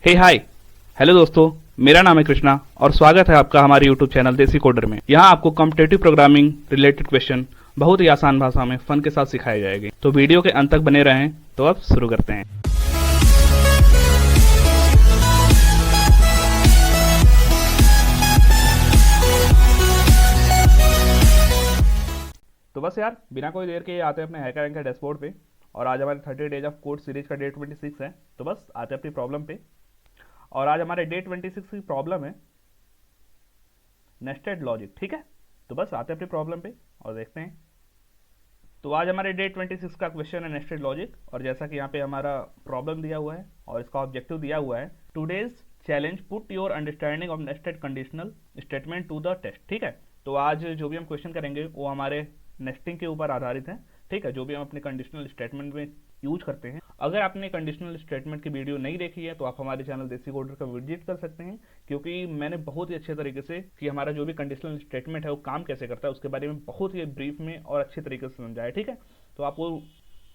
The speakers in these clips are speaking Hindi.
हे हाय हेलो दोस्तों, मेरा नाम है कृष्णा और स्वागत है आपका हमारे यूट्यूब चैनल देसी कोडर में। यहाँ आपको कॉम्पिटिटिव प्रोग्रामिंग रिलेटेड क्वेश्चन बहुत ही आसान भाषा में फन के साथ सिखाए जाएंगे। तो वीडियो के अंत तक बने रहें। तो अब शुरू करते हैं। तो बस यार बिना कोई देर के आते हैं अपने हैकर रैंक के डैशबोर्ड पे। और आज हमारे 30 डेज ऑफ कोड सीरीज का डे 26 है। तो बस आते हैं अपनी प्रॉब्लम पे। और आज हमारे डे 26 की प्रॉब्लम है नेस्टेड लॉजिक। ठीक है, तो बस आते हैं अपनी प्रॉब्लम पे और देखते हैं। तो आज हमारे डे 26 का क्वेश्चन है नेस्टेड लॉजिक। और जैसा कि यहाँ पे हमारा प्रॉब्लम दिया हुआ है और इसका ऑब्जेक्टिव दिया हुआ है, today's challenge put your understanding of nested conditional statement to the test. ठीक है, तो आज जो भी हम क्वेश्चन करेंगे वो हमारे नेस्टिंग के ऊपर आधारित है। ठीक है, जो भी हम अपने कंडीशनल स्टेटमेंट में यूज करते हैं। अगर आपने कंडीशनल स्टेटमेंट की वीडियो नहीं देखी है तो आप हमारे चैनल देसी कोडर का विजिट कर सकते हैं, क्योंकि मैंने बहुत ही अच्छे तरीके से कि हमारा जो भी कंडीशनल स्टेटमेंट है वो काम कैसे करता है उसके बारे में बहुत ही ब्रीफ में और अच्छे तरीके से समझाया। ठीक है, तो आप वो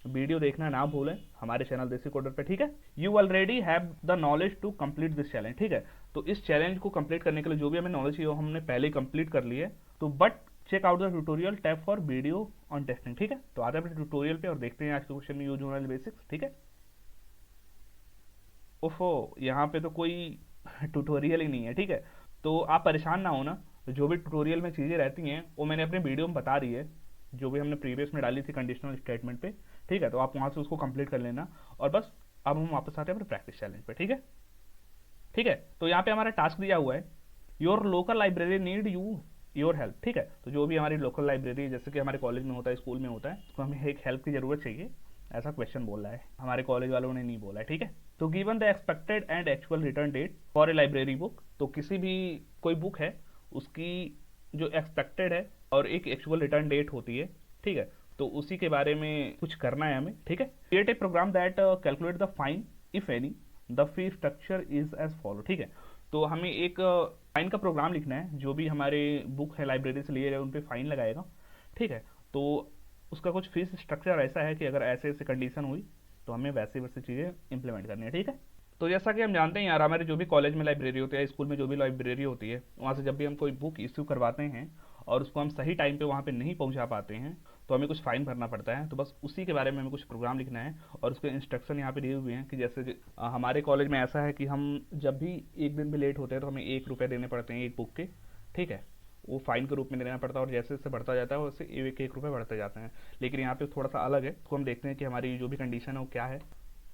वीडियो देखना ना भूलें हमारे चैनल देसी कोडर पे। ठीक है, you already have the knowledge to complete this challenge. ठीक है, तो इस चैलेंज को कंप्लीट करने के लिए जो भी हमें नॉलेज चाहिए वो हमने पहले ही कंप्लीट कर ली है। तो but check out the tutorial tab for video on testing. ठीक है, तो आते हैं अपने ट्यूटोरियल पे और देखते हैं आज के क्वेश्चन में यूज होने वाले बेसिक्स। ठीक है, ओफो यहाँ पे तो कोई ट्यूटोरियल ही नहीं है। ठीक है, तो आप परेशान ना हो ना, जो भी ट्यूटोरियल में चीज़ें रहती हैं वो मैंने अपने वीडियो में बता दी है, जो भी हमने प्रीवियस में डाली थी कंडीशनल स्टेटमेंट पे। ठीक है, तो आप वहाँ से उसको कंप्लीट कर लेना। और बस अब हम वापस आते हैं अपने प्रैक्टिस चैलेंज पे। ठीक है, ठीक है, तो यहाँ पे हमारा टास्क दिया हुआ है, your local library need your help. ठीक है, तो जो भी हमारी लोकल लाइब्रेरी जैसे कि हमारे कॉलेज में होता है, स्कूल में होता है, तो हमें एक हेल्प की जरूरत चाहिए, ऐसा क्वेश्चन बोल रहा है। हमारे कॉलेज वालों ने नहीं बोला है। ठीक है, तो given the expected and actual return date for a library book. तो किसी भी कोई बुक है उसकी जो एक्सपेक्टेड है और एक एक्चुअल रिटर्न डेट होती है। ठीक है, तो उसी के बारे में कुछ करना है हमें। ठीक है, create a program that calculate the fine if any the fee structure is as follow. ठीक है, तो हमें एक फाइन का प्रोग्राम लिखना है, जो भी हमारे बुक है लाइब्रेरी से लिए गए उन पे फाइन लगाएगा। ठीक है, तो उसका कुछ फीस स्ट्रक्चर ऐसा है कि अगर ऐसे ऐसे कंडीशन हुई तो हमें वैसे वैसे चीज़ें इंप्लीमेंट करनी है। ठीक है, तो जैसा कि हम जानते हैं यार, हमारे जो भी कॉलेज में लाइब्रेरी होती है, स्कूल में जो भी लाइब्रेरी होती है, वहाँ से जब भी हम कोई बुक इश्यू करवाते हैं और उसको हम सही टाइम पे वहाँ पे नहीं पहुँचा पाते हैं तो हमें कुछ फाइन भरना पड़ता है। तो बस उसी के बारे में हमें कुछ प्रोग्राम लिखना है और उसके इंस्ट्रक्शन यहाँ पे दिए हुए हैं कि जैसे हमारे कॉलेज में ऐसा है कि हम जब भी एक दिन भी लेट होते हैं तो हमें 1 रुपये देने पड़ते हैं एक बुक के। ठीक है, वो फाइन के रूप में देना पड़ता है और जैसे जैसे बढ़ता जाता है वैसे 1-1 रुपये बढ़ते जाते हैं। लेकिन यहाँ पे थोड़ा सा अलग है, तो हम देखते हैं कि हमारी जो भी कंडीशन है वो क्या है।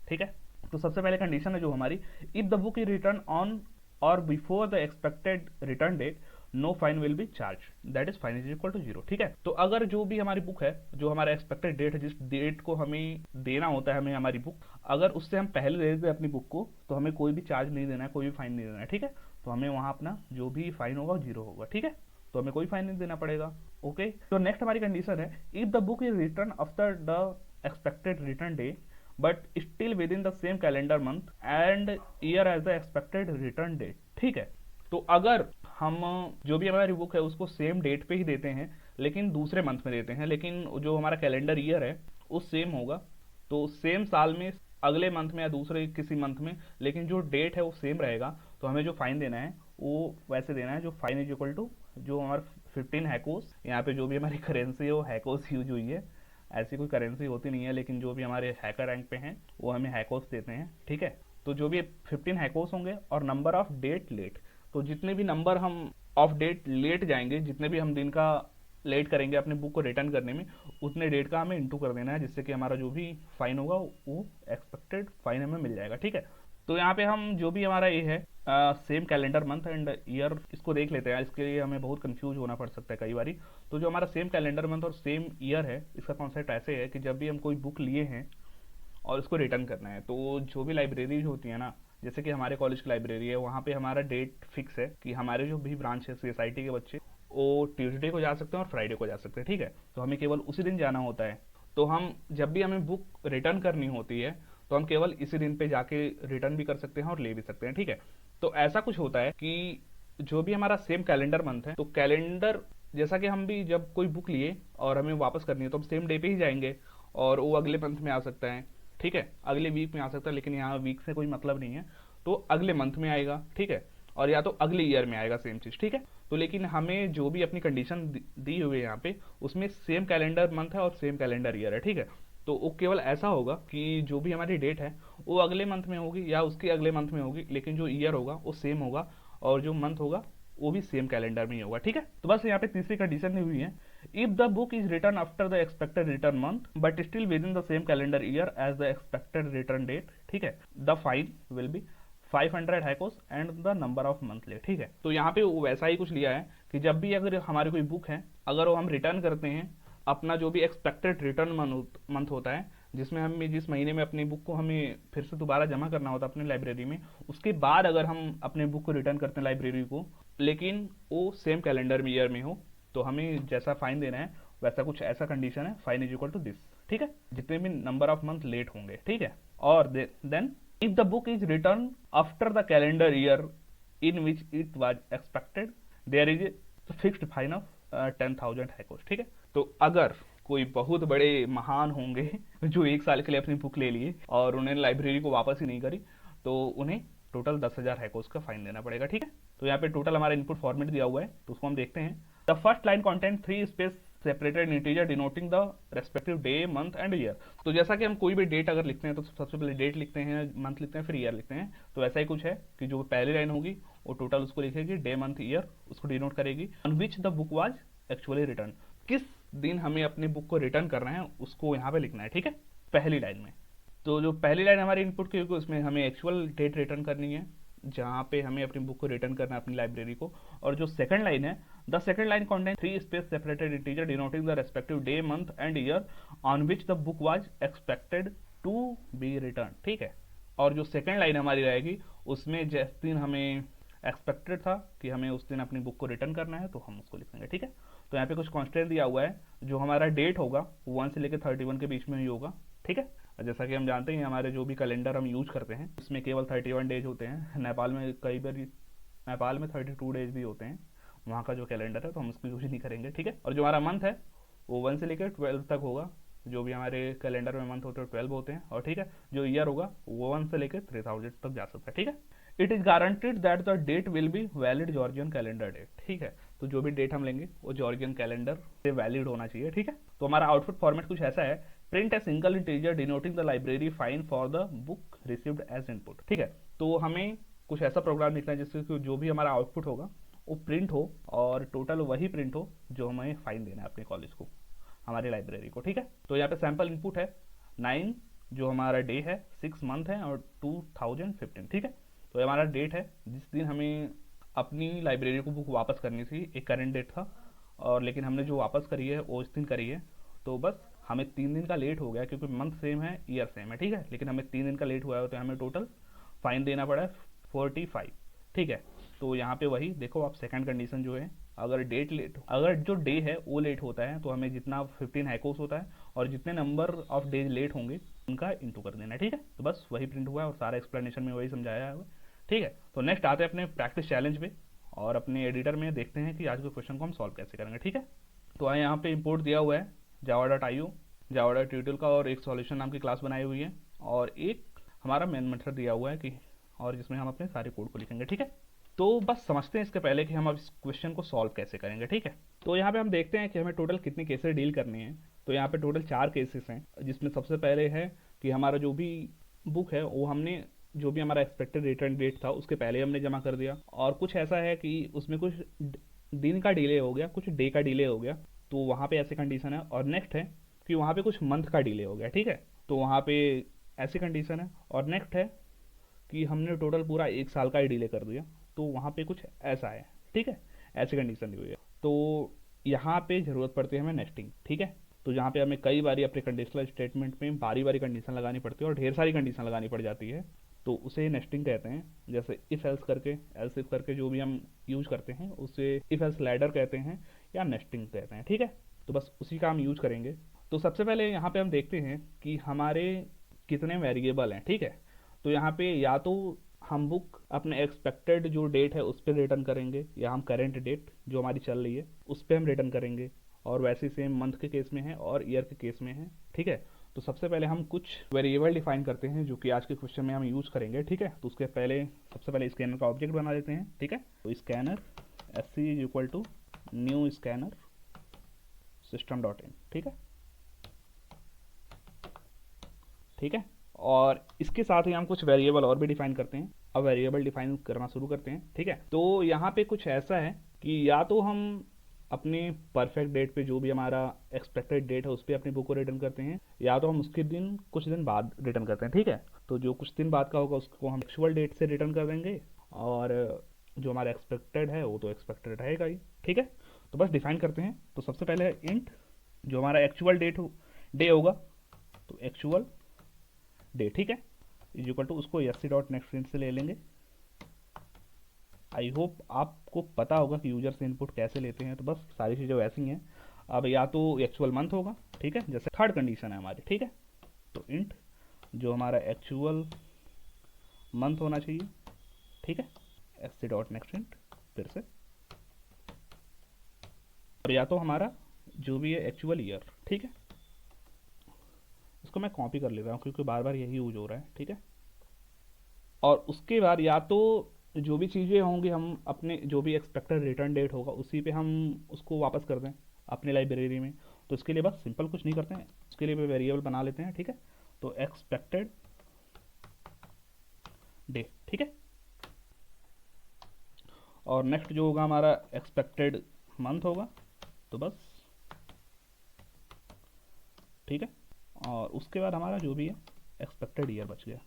ठीक है, तो सबसे पहले कंडीशन है जो हमारी, if the book is return on or before the expected return date no fine will be charge, that is fine is equal to 0। ठीक है, तो अगर जो भी हमारी बुक है, जो हमारा एक्सपेक्टेड डेट है, जिस डेट को हमें देना होता है हमें हमारी बुक, अगर उससे हम पहले दे देते अपनी बुक को तो हमें कोई भी चार्ज नहीं देना है, कोई भी फाइन नहीं देना है। ठीक है, तो हमें वहाँ अपना जो भी फाइन होगा वो 0 होगा। ठीक है, तो हमें कोई फाइन नहीं देना पड़ेगा। ओके, तो नेक्स्ट हमारी कंडीशन है, if the book is return after the expected return day but still within the same calendar month and year as the expected return date. ठीक है, तो अगर हम जो भी हमारी बुक है उसको सेम डेट पे ही देते हैं लेकिन दूसरे मंथ में देते हैं, लेकिन जो हमारा कैलेंडर ईयर है वो सेम होगा, तो सेम साल में अगले मंथ में या दूसरे किसी मंथ में, लेकिन जो डेट है वो सेम रहेगा, तो हमें जो फाइन देना है वो वैसे देना है, जो फाइन इज इक्वल टू जो हमारा 15 हैकोस। यहाँ पे जो भी हमारी करेंसी है वो हैकोस यूज हुई है, ऐसी कोई करेंसी होती नहीं है, लेकिन जो भी हमारे हैकर रैंक पे हैं वो हमें हैकोस देते हैं। ठीक है, तो जो भी 15 हैकोस होंगे और नंबर ऑफ डेट लेट, तो जितने भी नंबर हम ऑफ डेट लेट जाएंगे, जितने भी हम दिन का लेट करेंगे अपने बुक को रिटर्न करने में, उतने डेट का हमें इंटू कर देना है, जिससे कि हमारा जो भी फाइन होगा वो एक्सपेक्टेड फाइन हमें मिल जाएगा। ठीक है, तो यहाँ पे हम जो भी हमारा ये है same calendar month and year, इसको देख लेते हैं, इसके लिए हमें बहुत कंफ्यूज होना पड़ सकता है कई बारी। तो जो हमारा सेम कैलेंडर मंथ और सेम ईयर है, इसका कॉन्सेप्ट ऐसे है कि जब भी हम कोई बुक लिए हैं और उसको रिटर्न करना है, तो जो भी लाइब्रेरी होती है ना, जैसे कि हमारे कॉलेज की लाइब्रेरी है, वहाँ पे हमारा डेट फिक्स है कि हमारे जो भी ब्रांच है सीएसआईटी के बच्चे वो ट्यूसडे को जा सकते हैं और फ्राइडे को जा सकते हैं। ठीक है, तो हमें केवल उसी दिन जाना होता है। तो हम जब भी हमें बुक रिटर्न करनी होती है तो हम केवल इसी दिन पे जाके रिटर्न भी कर सकते हैं और ले भी सकते हैं। ठीक है, तो ऐसा कुछ होता है कि जो भी हमारा सेम कैलेंडर मंथ है, तो कैलेंडर जैसा कि हम भी जब कोई बुक लिए और हमें वापस करनी है तो हम सेम डे पे ही जाएंगे और वो अगले मंथ में आ सकता है। ठीक है, अगले वीक में आ सकता है, लेकिन यहाँ वीक से कोई मतलब नहीं है। तो अगले मंथ में आएगा, ठीक है, और या तो अगले ईयर में आएगा सेम चीज, ठीक है। तो लेकिन हमें जो भी अपनी कंडीशन दी हुई है यहाँ पे, उसमें सेम कैलेंडर मंथ है और सेम कैलेंडर ईयर है, ठीक है। तो वो केवल ऐसा होगा कि जो भी हमारी डेट है वो अगले मंथ में होगी या उसके अगले मंथ में होगी, लेकिन जो ईयर होगा वो सेम होगा और जो मंथ होगा वो भी सेम कैलेंडर में ही होगा, ठीक है। तो बस यहाँ पे तीसरी कंडीशन दी हुई है, if the book is return after the expected return month but still within the same calendar year as the expected return date, ठीक है, द फाइन विल बी 500 हैकोस and the number of monthly, ठीक है। तो यहाँ पे वो वैसा ही कुछ लिया है कि जब भी अगर हमारी कोई बुक है, अगर वो हम रिटर्न करते हैं अपना जो भी एक्सपेक्टेड रिटर्न मंथ होता है, जिसमें हमें जिस महीने में अपनी बुक को हमें फिर से दोबारा जमा करना होता है अपनी लाइब्रेरी में, उसके बाद अगर हम अपने बुक को रिटर्न करते हैं लाइब्रेरी को, लेकिन वो सेम कैलेंडर में ईयर में हो, तो हमें जैसा फाइन देना है वैसा कुछ ऐसा कंडीशन है, fine is equal to this, ठीक है, जितने भी नंबर ऑफ मंथ लेट होंगे, ठीक है। और then if the book is return after the calendar year in which it was expected there is fixed fine of 10,000 hackos, ठीक है। तो अगर कोई बहुत बड़े महान होंगे जो एक साल के लिए अपनी बुक ले लिए और उन्हें लाइब्रेरी को वापस ही नहीं करी, तो उन्हें टोटल 10,000 हैकोस का फाइन देना पड़ेगा, ठीक है। तो यहाँ पे टोटल हमारा इनपुट फॉर्मेट दिया हुआ है, तो उसको हम देखते हैं। The first line content 3 space separated integer denoting the respective day month and year. तो जैसा कि हम कोई भी डेट अगर लिखते हैं तो सबसे पहले डेट लिखते हैं, मंथ लिखते हैं, फिर ईयर लिखते हैं। तो ऐसा ही कुछ है कि जो पहली लाइन होगी वो टोटल उसको लिखेगी, डे मंथ ईयर उसको डिनोट करेगी, on which the book was actually return, किस दिन हमें अपनी बुक को रिटर्न करना है उसको यहाँ पे लिखना है, ठीक है, पहली लाइन में। तो जो पहली लाइन हमारी इनपुट की होगी उसमें हमें एक्चुअल डेट रिटर्न करनी है जहाँ पे हमें अपनी बुक को रिटर्न करना है अपनी लाइब्रेरी को। और जो सेकंड लाइन है, the second line content 3 space separated integer denoting the respective day month and year on which the book was expected to be return, ठीक है। और जो सेकंड लाइन हमारी रहेगी उसमें जिस दिन हमें एक्सपेक्टेड था कि हमें उस दिन अपनी बुक को रिटर्न करना है तो हम उसको लिखेंगे, ठीक है। तो यहाँ पे कुछ कॉन्स्टेंट दिया हुआ है, जो हमारा डेट होगा 1 से लेकर 31 के बीच में ही होगा, ठीक है। जैसा कि हम जानते हैं हमारे जो भी कैलेंडर हम यूज करते हैं उसमें केवल 31 डेज होते हैं। नेपाल में कई बार नेपाल में 32 डेज भी होते हैं वहाँ का जो कैलेंडर है, तो हम उसको यूज नहीं करेंगे, ठीक है। और जो हमारा मंथ है वो 1 से लेकर 12 तक होगा, जो भी हमारे कैलेंडर में मंथ होते हैं 12 होते हैं, और ठीक है, जो ईयर होगा वो 1 से लेकर 3000 तक जा सकता है, ठीक है। It is guaranteed that the date will be valid Georgian calendar date, ठीक है। तो जो भी डेट हम लेंगे वो जॉर्जियन कैलेंडर से वैलिड होना चाहिए, ठीक है। तो हमारा आउटपुट फॉर्मेट कुछ ऐसा है, print a single integer denoting the library fine for the book received as input, ठीक है। तो हमें कुछ ऐसा प्रोग्राम लिखना है जिससे जो भी हमारा आउटपुट होगा वो प्रिंट हो और टोटल वही प्रिंट हो जो हमें फाइन देना है अपने कॉलेज को, हमारी लाइब्रेरी को, ठीक है। तो यहाँ पे सैम्पल इनपुट है 9 जो हमारा डे है, 6 मंथ है और 2015, ठीक है। तो हमारा डेट है जिस दिन हमें अपनी लाइब्रेरी को बुक वापस करनी थी, एक करंट डेट था, और लेकिन हमने जो वापस करी है वो इस दिन करी है। तो बस हमें 3 दिन का लेट हो गया क्योंकि मंथ सेम है, ईयर सेम है, ठीक है, लेकिन हमें 3 दिन का लेट हुआ है तो हमें टोटल फाइन देना पड़ा है 45, ठीक है। तो यहाँ पे वही देखो आप, सेकंड कंडीशन जो है, अगर डेट लेट, अगर जो डे है वो लेट होता है तो हमें जितना 15 हैकोस होता है और जितने नंबर ऑफ डेज लेट होंगे उनका इंटू कर देना है, ठीक है। तो बस वही प्रिंट हुआ है और सारा एक्सप्लेनेशन में वही समझाया है, ठीक है। तो नेक्स्ट आते हैं अपने प्रैक्टिस चैलेंज पे और अपने एडिटर में देखते हैं कि आज के क्वेश्चन को हम सॉल्व कैसे करेंगे, ठीक है। तो यहाँ पे इंपोर्ट दिया हुआ है java.io, java.tutorial का, और एक सॉल्यूशन नाम की क्लास बनाई हुई है और एक हमारा मेन मेथड दिया हुआ है कि, और जिसमें हम अपने सारे कोड को लिखेंगे, ठीक है। तो बस समझते हैं इसके पहले कि हम अब इस क्वेश्चन को सॉल्व कैसे करेंगे, ठीक है। तो यहाँ पे हम देखते हैं कि हमें टोटल कितने केसेस डील करने हैं। तो यहाँ पे टोटल 4 केसेस हैं, जिसमें सबसे पहले है कि हमारा जो भी बुक है वो हमने जो भी हमारा एक्सपेक्टेड रिटर्न डेट था उसके पहले हमने जमा कर दिया, और कुछ ऐसा है कि उसमें कुछ दिन का डिले हो गया, कुछ डे का डिले हो गया, तो वहाँ पे ऐसी कंडीशन है। और नेक्स्ट है कि वहाँ पे कुछ मंथ का डिले हो गया, ठीक है, तो वहाँ पे ऐसी कंडीशन है। और नेक्स्ट है कि हमने टोटल पूरा 1 साल का ही डिले कर दिया, तो वहाँ पे कुछ ऐसा है, ठीक है, ऐसी कंडीशन दी हुई है। तो यहाँ पे ज़रूरत पड़ती है हमें नेस्टिंग, ठीक है। तो जहाँ पे हमें कई बारी अपने कंडीशनल स्टेटमेंट में बारी बारी कंडीशन लगानी पड़ती है और ढेर सारी कंडीशन लगानी पड़ जाती है, तो उसे नेस्टिंग कहते हैं। जैसे इफ़ एल्स करके, एल्स इफ करके जो भी हम यूज करते हैं उसे इफ़ एल्स लैडर कहते हैं या नेस्टिंग कहते हैं, ठीक है। तो बस उसी का हम यूज करेंगे। तो सबसे पहले यहाँ पे हम देखते हैं कि हमारे कितने वेरिएबल हैं, ठीक है। तो यहाँ पे या तो हम बुक अपने एक्सपेक्टेड जो डेट है उस पर रिटर्न करेंगे, या हम करेंट डेट जो हमारी चल रही है उस पर हम रिटर्न करेंगे, और वैसे सेम मंथ के केस में है और ईयर के केस में है, ठीक है। तो सबसे पहले हम कुछ वेरिएबल डिफाइन करते हैं जो कि आज के क्वेश्चन में हम यूज़ करेंगे, ठीक है। तो उसके पहले सबसे पहले स्कैनर का ऑब्जेक्ट बना लेते हैं, ठीक है। तो scanner sc is equal to new scanner system dot in, ठीक है, ठीक है। और इसके साथ ही हम कुछ वेरिएबल और भी डिफाइन करते हैं। अब वेरिएबल डिफाइन करना शुरू करते हैं, ठीक है। तो यहाँ पे कुछ ऐसा है कि या तो हम अपने परफेक्ट डेट पे जो भी हमारा एक्सपेक्टेड डेट है उस पर अपनी बुक को रिटर्न करते हैं, या तो हम उसके दिन कुछ दिन बाद रिटर्न करते हैं, ठीक है। तो जो कुछ दिन बाद का होगा उसको हम एक्चुअल डेट से रिटर्न कर देंगे, और जो हमारा एक्सपेक्टेड है वो तो एक्सपेक्टेड रहेगा ही, ठीक है। तो बस डिफाइन करते हैं। तो सबसे पहले है इंट जो हमारा एक्चुअल डे होगा, तो एक्चुअल डे, ठीक है, इज इक्वल टू उसको sc डॉट नेक्स्ट इंट से ले लेंगे। आई होप आपको पता होगा कि यूजर से इनपुट कैसे लेते हैं, तो बस सारी चीज़ें वैसी ही हैं। अब या तो एक्चुअल मंथ होगा, ठीक है, जैसे थर्ड कंडीशन है हमारी, ठीक है। तो इंट जो हमारा एक्चुअल मंथ होना चाहिए, ठीक है, sc डॉट नेक्स्ट इंट फिर से, और या तो हमारा जो भी है एक्चुअल ईयर, ठीक है। इसको मैं कॉपी कर ले रहा हूँ क्योंकि बार बार यही यूज हो रहा है, ठीक है। और उसके बाद या तो जो भी चीज़ें होंगी हम अपने जो भी एक्सपेक्टेड रिटर्न डेट होगा उसी पे हम उसको वापस कर दें अपनी लाइब्रेरी में। तो इसके लिए बस सिंपल कुछ नहीं करते हैं, उसके लिए भी वेरिएबल बना लेते हैं, ठीक है। तो एक्सपेक्टेड डे, ठीक है। और नेक्स्ट जो होगा हमारा एक्सपेक्टेड मंथ होगा, तो बस, ठीक है। और उसके बाद हमारा जो भी है एक्सपेक्टेड ईयर बच गया।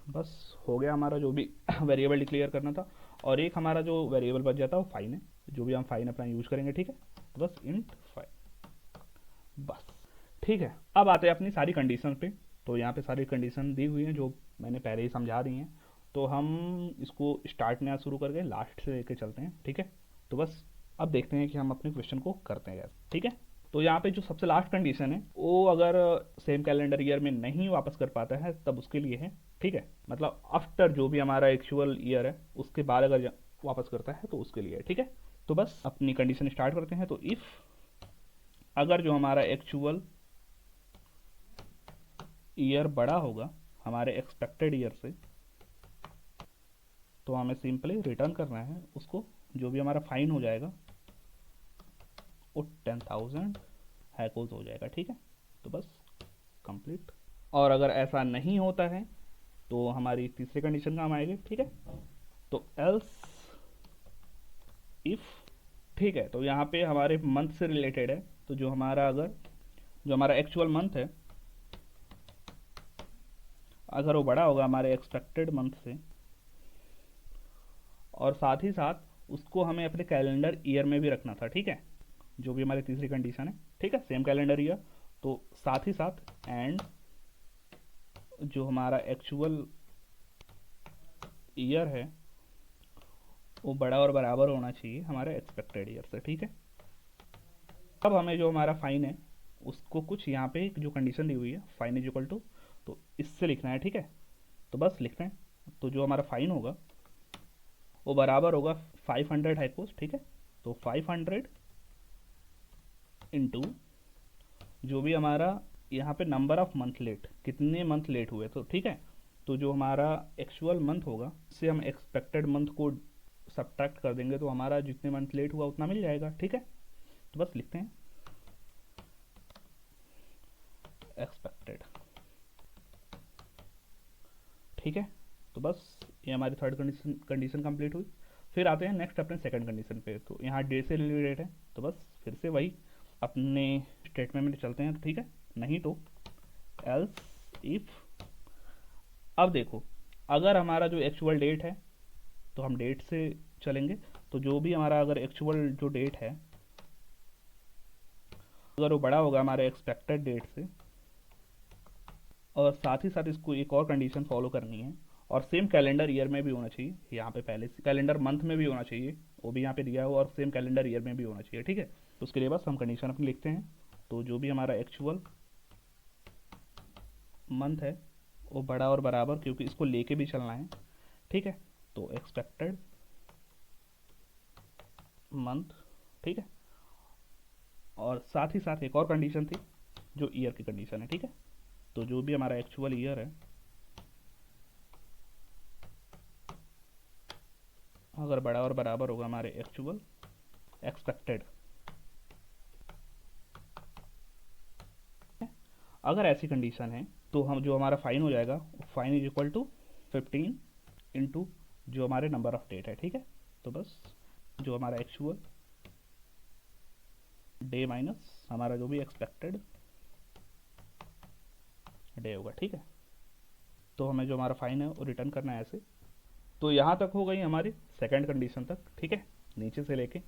बस हो गया हमारा जो भी वेरिएबल डिक्लेयर करना था। और एक हमारा जो वेरिएबल बच जाता है वो फाइन है, जो भी हम फाइन अपना यूज करेंगे, ठीक है। तो बस इंट फाइन, बस, ठीक है। अब आते हैं अपनी सारी कंडीशन पे। तो यहाँ पे सारी कंडीशन दी हुई हैं जो मैंने पहले ही समझा दी हैं। तो हम इसको स्टार्ट नया शुरू करके लास्ट से लेके चलते हैं, ठीक है। तो बस अब देखते हैं कि हम अपने क्वेश्चन को करते हैं, ठीक है। तो यहाँ पे जो सबसे लास्ट कंडीशन है वो अगर सेम कैलेंडर ईयर में नहीं वापस कर पाता है तब उसके लिए है, ठीक है। मतलब आफ्टर जो भी हमारा एक्चुअल ईयर है उसके बाद अगर वापस करता है तो उसके लिए है, ठीक है। तो बस अपनी कंडीशन स्टार्ट करते हैं। तो इफ अगर जो हमारा एक्चुअल ईयर बड़ा होगा हमारे एक्सपेक्टेड ईयर से, तो हमें सिंपली रिटर्न करना है उसको, जो भी हमारा फाइन हो जाएगा वो 10,000 हैकोज हो जाएगा, ठीक है। तो बस कंप्लीट। और अगर ऐसा नहीं होता है तो हमारी तीसरी कंडीशन काम आएगी, ठीक है। तो एल्स इफ, ठीक है। तो यहाँ पे हमारे मंथ से रिलेटेड है, तो जो हमारा एक्चुअल मंथ है अगर वो बड़ा होगा हमारे एक्सपेक्टेड मंथ से, और साथ ही साथ उसको हमें अपने कैलेंडर ईयर में भी रखना था, ठीक है, जो भी हमारी तीसरी कंडीशन है, ठीक है, सेम कैलेंडर ईयर। तो साथ ही साथ एंड जो हमारा एक्चुअल ईयर है वो बड़ा और बराबर होना चाहिए हमारे एक्सपेक्टेड ईयर से, ठीक है। अब हमें जो हमारा फाइन है उसको कुछ यहाँ पे जो कंडीशन दी हुई है फाइन इज इक्वल टू, तो इससे लिखना है, ठीक है। तो बस लिखते हैं। तो जो हमारा फाइन होगा वो बराबर होगा 500 हाइकोस, ठीक है। तो 500 इंटू जो भी हमारा यहाँ पे नंबर ऑफ मंथ लेट, कितने मंथ लेट हुए, तो ठीक है। तो जो हमारा एक्चुअल मंथ होगा उससे हम एक्सपेक्टेड मंथ को सब्ट्रैक्ट कर देंगे, तो हमारा जितने मंथ लेट हुआ उतना मिल जाएगा, ठीक है। तो बस लिखते हैं एक्सपेक्टेड, ठीक है। तो बस ये हमारी थर्ड कंडीशन कंप्लीट हुई। फिर आते हैं नेक्स्ट अपने सेकंड कंडीशन पे। तो यहाँ डे से रिलेटेड है, तो बस फिर से वही अपने स्टेटमेंट में चलते हैं, तो ठीक है। नहीं तो एल्स इफ, अब देखो अगर हमारा जो एक्चुअल डेट है तो हम डेट से चलेंगे। तो जो भी हमारा अगर एक्चुअल जो डेट है अगर वो बड़ा होगा हमारे एक्सपेक्टेड डेट से, और साथ ही साथ इसको एक और कंडीशन फॉलो करनी है, और सेम कैलेंडर ईयर में भी होना चाहिए। यहाँ पे पहले से कैलेंडर मंथ में भी होना चाहिए, वो भी यहाँ पे दिया हुआ, और सेम कैलेंडर ईयर में भी होना चाहिए, ठीक है। तो उसके लिए बस हम कंडीशन अपनी लिखते हैं। तो जो भी हमारा एक्चुअल मंथ है वो बड़ा और बराबर, क्योंकि इसको लेके भी चलना है, ठीक है। तो एक्सपेक्टेड मंथ, ठीक है। और साथ ही साथ एक और कंडीशन थी जो ईयर की कंडीशन है, ठीक है। तो जो भी हमारा एक्चुअल ईयर है अगर बड़ा और बराबर होगा हमारे एक्चुअल एक्सपेक्टेड, अगर ऐसी कंडीशन है तो हम जो हमारा फाइन हो जाएगा fine is equal to 15 into जो हमारे नंबर ऑफ डेट है, ठीक है। तो बस जो हमारा एक्चुअल डे माइनस हमारा जो भी एक्सपेक्टेड डे होगा, ठीक है। तो हमें जो हमारा फाइन है वो रिटर्न करना है ऐसे। तो यहाँ तक हो गई हमारी सेकंड कंडीशन तक, ठीक है, नीचे से लेके।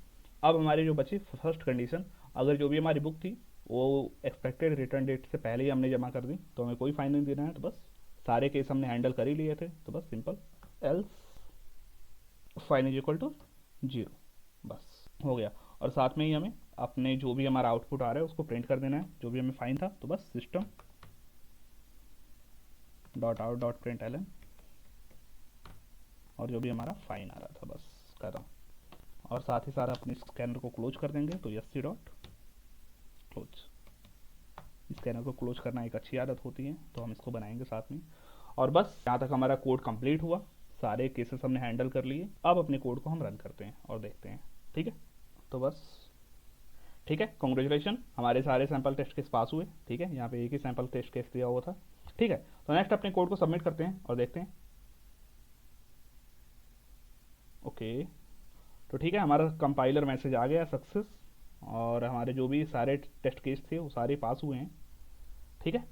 अब हमारी जो बची फर्स्ट कंडीशन, अगर जो भी हमारी बुक थी वो एक्सपेक्टेड रिटर्न डेट से पहले ही हमने जमा कर दी तो हमें कोई फाइन नहीं देना है। तो बस सारे केस हमने हैंडल कर ही लिए थे, तो बस simple else fine is equal to 0, बस हो गया। और साथ में ही हमें अपने जो भी हमारा आउटपुट आ रहा है उसको प्रिंट कर देना है, जो भी हमें फाइन था। तो बस system dot out dot println और जो भी हमारा फाइन आ रहा था बस खत्म। और साथ ही साथ अपने स्कैनर को क्लोज कर देंगे, तो यस डॉट क्लोज। स्कैनर को क्लोज करना एक अच्छी आदत होती है, तो हम इसको बनाएंगे साथ में। और बस यहाँ तक हमारा कोड कंप्लीट हुआ, सारे केसेस हमने हैंडल कर लिए। अब अपने कोड को हम रन करते हैं और देखते हैं, ठीक है। तो बस ठीक है, कॉन्ग्रेचुलेशन, हमारे सारे सैंपल टेस्ट केस पास हुए, ठीक है। यहाँ पे एक ही सैंपल टेस्ट केस दिया हुआ था, ठीक है। तो नेक्स्ट अपने कोड को सबमिट करते हैं और देखते हैं। ओके, तो ठीक है, हमारा कंपाइलर मैसेज आ गया सक्सेस, और हमारे जो भी सारे टेस्ट केस थे वो सारे पास हुए हैं, ठीक है।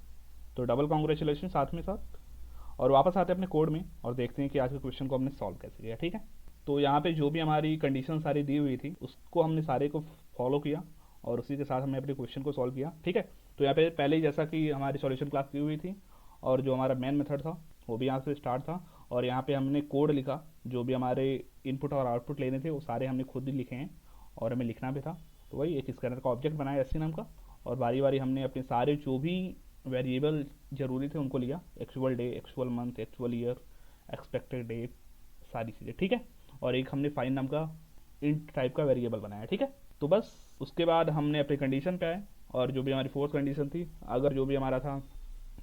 तो डबल कॉन्ग्रेचुलेशन साथ में साथ। और वापस आते हैं अपने कोड में और देखते हैं कि आज के क्वेश्चन को हमने सॉल्व कैसे किया, ठीक है। तो यहाँ पे जो भी हमारी कंडीशन सारी दी हुई थी उसको हमने सारे को फॉलो किया और उसी के साथ हमने अपने क्वेश्चन को सॉल्व किया, ठीक है। तो यहाँ पे पहले ही जैसा कि हमारी सॉल्यूशन क्लास दी हुई थी और जो हमारा मेन मेथड था वो भी यहाँ से स्टार्ट था, और यहाँ पे हमने कोड लिखा, जो भी हमारे इनपुट और आउटपुट लेने थे वो सारे हमने खुद ही लिखे हैं और हमें लिखना भी था। तो वही एक स्कैनर का ऑब्जेक्ट बनाया एस नाम का, और बारी बारी हमने अपने सारे जो भी वेरिएबल जरूरी थे उनको लिया, actual day, actual month, actual year, expected date, सारी चीज़ें, ठीक है। और एक हमने फाइन नाम का इंट टाइप का वेरिएबल बनाया, ठीक है। तो बस उसके बाद हमने अपनी कंडीशन पे आए, और जो भी हमारी फोर्थ कंडीशन थी, अगर जो भी हमारा था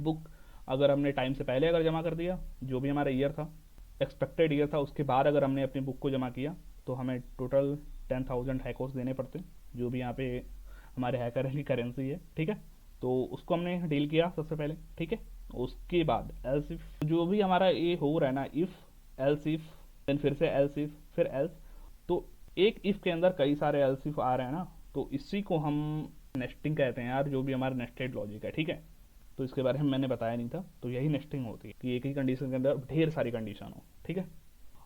बुक अगर हमने टाइम से पहले अगर जमा कर दिया, जो भी हमारा ईयर था, एक्सपेक्टेड ईयर था, उसके बाद अगर हमने अपनी बुक को जमा किया तो हमें टोटल 10,000 हैकोस देने पड़ते, जो भी यहाँ पे हमारे हैकर की करेंसी है, ठीक है। तो उसको हमने डील किया सबसे पहले, ठीक है। उसके बाद एल्स इफ, जो भी हमारा ये हो रहा है ना, इफ एल्स इफ देन फिर से एल्स इफ फिर एल्स, तो एक इफ के अंदर कई सारे एल्स इफ आ रहे हैं ना, तो इसी को हम नेस्टिंग कहते हैं यार, जो भी हमारा नेस्टेड लॉजिक है, ठीक है। तो इसके बारे में मैंने बताया नहीं था, तो यही नेस्टिंग होती है कि एक ही कंडीशन के अंदर ढेर सारी कंडीशन हो, ठीक है।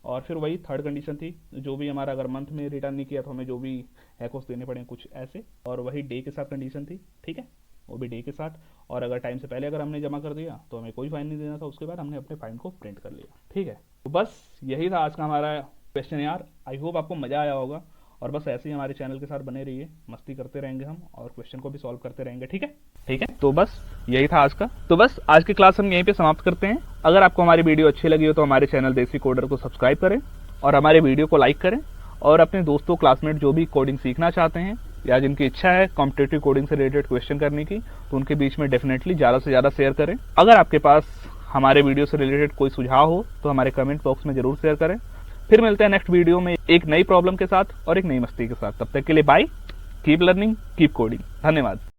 और फिर वही थर्ड कंडीशन थी, जो भी हमारा अगर मंथ में रिटर्न नहीं किया तो हमें जो भी हैकोस देने पड़े कुछ ऐसे, और वही डे के साथ कंडीशन थी, ठीक है, वो भी डे के साथ। और अगर टाइम से पहले अगर हमने जमा कर दिया तो हमें कोई फाइन नहीं देना था, उसके बाद हमने अपने फाइन को प्रिंट कर लिया, ठीक है। तो बस यही था आज का हमारा क्वेश्चन यार, आई होप आपको मज़ा आया होगा। और बस ऐसे ही हमारे चैनल के साथ बने रहिए, मस्ती करते रहेंगे हम और क्वेश्चन को भी सॉल्व करते रहेंगे, ठीक है। ठीक है, तो बस यही था आज का। तो बस आज की क्लास हम यहीं पे समाप्त करते हैं। अगर आपको हमारी वीडियो अच्छी लगी हो तो हमारे चैनल देसी कोडर को सब्सक्राइब करें और हमारे वीडियो को लाइक करें, और अपने दोस्तों क्लासमेट जो भी कोडिंग सीखना चाहते हैं या जिनकी इच्छा है कॉम्पिटिटिव कोडिंग से रिलेटेड क्वेश्चन करने की, तो उनके बीच में डेफिनेटली ज़्यादा से ज़्यादा शेयर करें। अगर आपके पास हमारे वीडियो से रिलेटेड कोई सुझाव हो तो हमारे कमेंट बॉक्स में जरूर शेयर करें। फिर मिलते हैं नेक्स्ट वीडियो में एक नई प्रॉब्लम के साथ और एक नई मस्ती के साथ। तब तक के लिए bye, keep learning, keep coding, धन्यवाद।